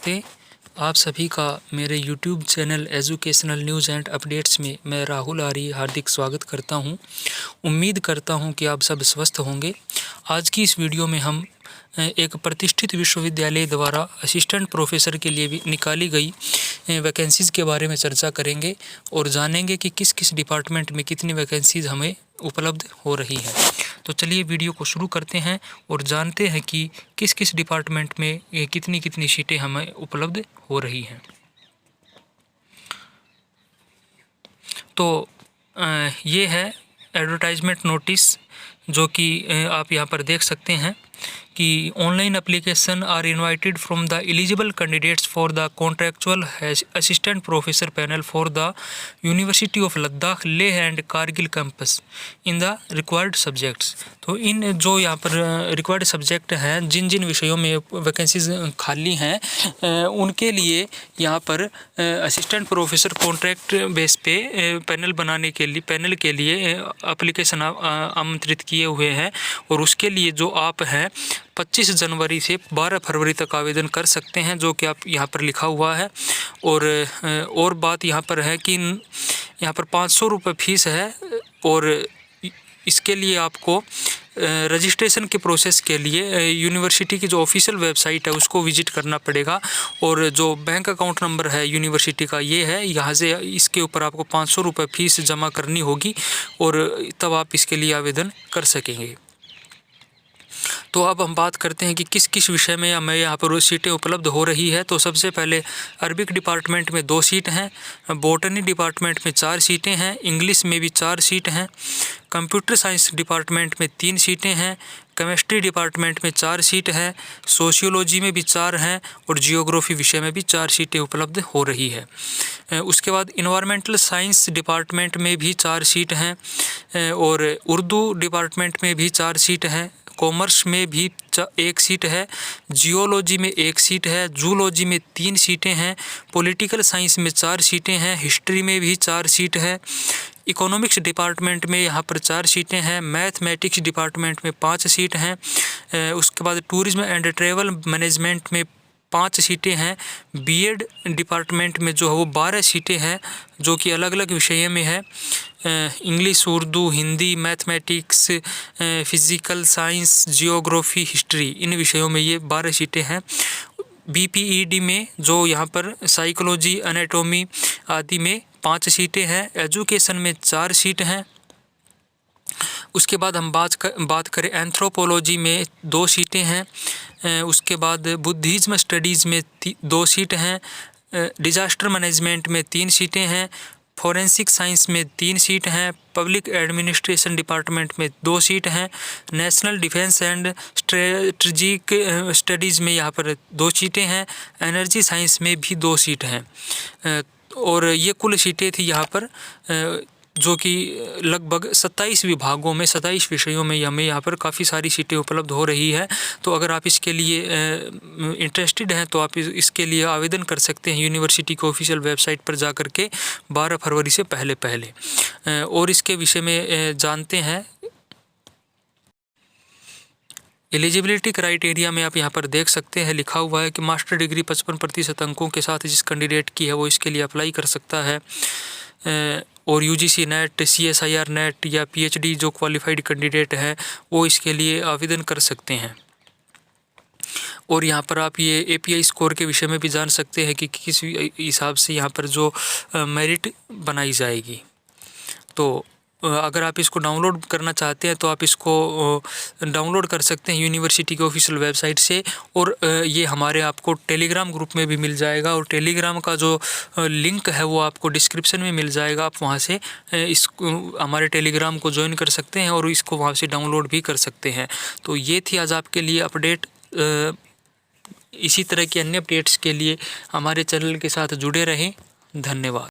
नमस्ते। आप सभी का मेरे YouTube channel educational news and updates में मैं राहुल आर्य हार्दिक स्वागत करता हूं। उम्मीद करता हूं कि आप सब स्वस्थ होंगे। आज की इस वीडियो में हम एक प्रतिष्ठित विश्वविद्यालय द्वारा असिस्टेंट प्रोफेसर के लिए भी निकाली गई वैकेंसीज़ के बारे में चर्चा करेंगे और जानेंगे कि किस किस डिपार्टमेंट में कितनी वैकेंसीज़ हमें उपलब्ध हो रही हैं। तो चलिए वीडियो को शुरू करते हैं और जानते हैं कि किस किस डिपार्टमेंट में कितनी कितनी सीटें हमें उपलब्ध हो रही हैं। तो ये है एडवर्टाइजमेंट नोटिस जो कि आप यहाँ पर देख सकते हैं कि online application are invited from the eligible candidates for the contractual assistant professor panel for the university of Ladakh Leh and Kargil campus in the required subjects. तो इन जो यहाँ पर रिक्वायर्ड सब्जेक्ट हैं, जिन जिन विषयों में वैकेंसीज खाली हैं, उनके लिए यहाँ पर असिस्टेंट प्रोफेसर कॉन्ट्रैक्ट बेस पे पैनल के लिए एप्लीकेशन आमंत्रित किए हुए हैं और उसके लिए जो आप हैं 25 जनवरी से 12 फरवरी तक आवेदन कर सकते हैं, जो कि आप यहाँ पर लिखा हुआ है। और बात यहाँ पर है कि यहाँ पर 500 रुपये फीस है और इसके लिए आपको रजिस्ट्रेशन के प्रोसेस के लिए यूनिवर्सिटी की जो ऑफिशियल वेबसाइट है उसको विजिट करना पड़ेगा और जो बैंक अकाउंट नंबर है यूनिवर्सिटी का ये है, यहाँ से इसके ऊपर आपको 500 रुपये फीस जमा करनी होगी और तब आप इसके लिए आवेदन कर सकेंगे। तो अब हम बात करते हैं कि किस किस विषय में हमें यहाँ पर सीटें उपलब्ध हो रही है। तो सबसे पहले अरबिक डिपार्टमेंट में 2 सीट हैं, बॉटनी डिपार्टमेंट में 4 सीटें हैं, इंग्लिश में भी 4 सीट हैं, कंप्यूटर साइंस डिपार्टमेंट में 3 सीटें हैं, केमिस्ट्री डिपार्टमेंट में 4 सीट है, सोशियोलॉजी में भी 4 हैं और जियोग्राफी विषय में भी 4 सीटें उपलब्ध हो रही है। उसके बाद इन्वायरमेंटल साइंस डिपार्टमेंट में भी 4 सीट हैं और उर्दू डिपार्टमेंट में भी 4 सीट हैं, कॉमर्स में भी 1 सीट है, जियोलॉजी में 1 सीट है, जूलॉजी में 3 सीटें हैं, पॉलिटिकल साइंस में 4 सीटें हैं, हिस्ट्री में भी 4 सीट है, इकोनॉमिक्स डिपार्टमेंट में यहाँ पर 4 सीटें हैं, मैथमेटिक्स डिपार्टमेंट में 5 सीट हैं। उसके बाद टूरिज्म एंड ट्रैवल मैनेजमेंट में 5 सीटें हैं, बीएड डिपार्टमेंट में जो है वो 12 सीटें हैं जो कि अलग अलग विषय में है, English, Urdu, Hindi, mathematics, physical science, geography, history, इन विषयों में ये 12 सीटें हैं। बीपीईडी में जो यहाँ पर साइकोलॉजी, एनाटॉमी आदि में 5 सीटें हैं, एजुकेशन में 4 सीट हैं। उसके बाद हम बात करें एंथ्रोपोलॉजी में 2 सीटें हैं, उसके बाद बुद्धिज़्म स्टडीज़ में 2 सीट हैं, डिजास्टर मैनेजमेंट में 3 सीटें हैं, फॉरेंसिक साइंस में 3 सीट हैं, पब्लिक एडमिनिस्ट्रेशन डिपार्टमेंट में 2 सीट हैं, national defence and strategic studies में यहाँ पर 2 सीटें हैं, एनर्जी साइंस में भी 2 सीट हैं। और ये कुल सीटें थी यहाँ पर जो कि लगभग 27 विभागों में 27 विषयों में हमें यहाँ पर काफ़ी सारी सीटें उपलब्ध हो रही है। तो अगर आप इसके लिए इंटरेस्टेड हैं तो आप इसके लिए आवेदन कर सकते हैं यूनिवर्सिटी की ऑफिशियल वेबसाइट पर जा कर के 12 फरवरी से पहले। और इसके विषय में जानते हैं। एलिजिबिलिटी क्राइटेरिया में आप यहाँ पर देख सकते हैं, लिखा हुआ है कि मास्टर डिग्री 55% अंकों के साथ जिस कैंडिडेट की है वो इसके लिए अप्लाई कर सकता है और यूजीसी नेट, CSIR नेट या PhD जो क्वालिफाइड कैंडिडेट है वो इसके लिए आवेदन कर सकते हैं। और यहाँ पर आप ये API स्कोर के विषय में भी जान सकते हैं कि किस हिसाब से यहाँ पर जो मेरिट बनाई जाएगी। तो अगर आप इसको डाउनलोड करना चाहते हैं तो आप इसको डाउनलोड कर सकते हैं यूनिवर्सिटी की ऑफिशियल वेबसाइट से और ये हमारे आपको टेलीग्राम ग्रुप में भी मिल जाएगा और टेलीग्राम का जो लिंक है वो आपको डिस्क्रिप्शन में मिल जाएगा। आप वहाँ से हमारे टेलीग्राम को ज्वाइन कर सकते हैं और इसको वहाँ से डाउनलोड भी कर सकते हैं। तो ये थी आज आपके लिए अपडेट। इसी तरह की अन्य अपडेट्स के लिए हमारे चैनल के साथ जुड़े रहें। धन्यवाद।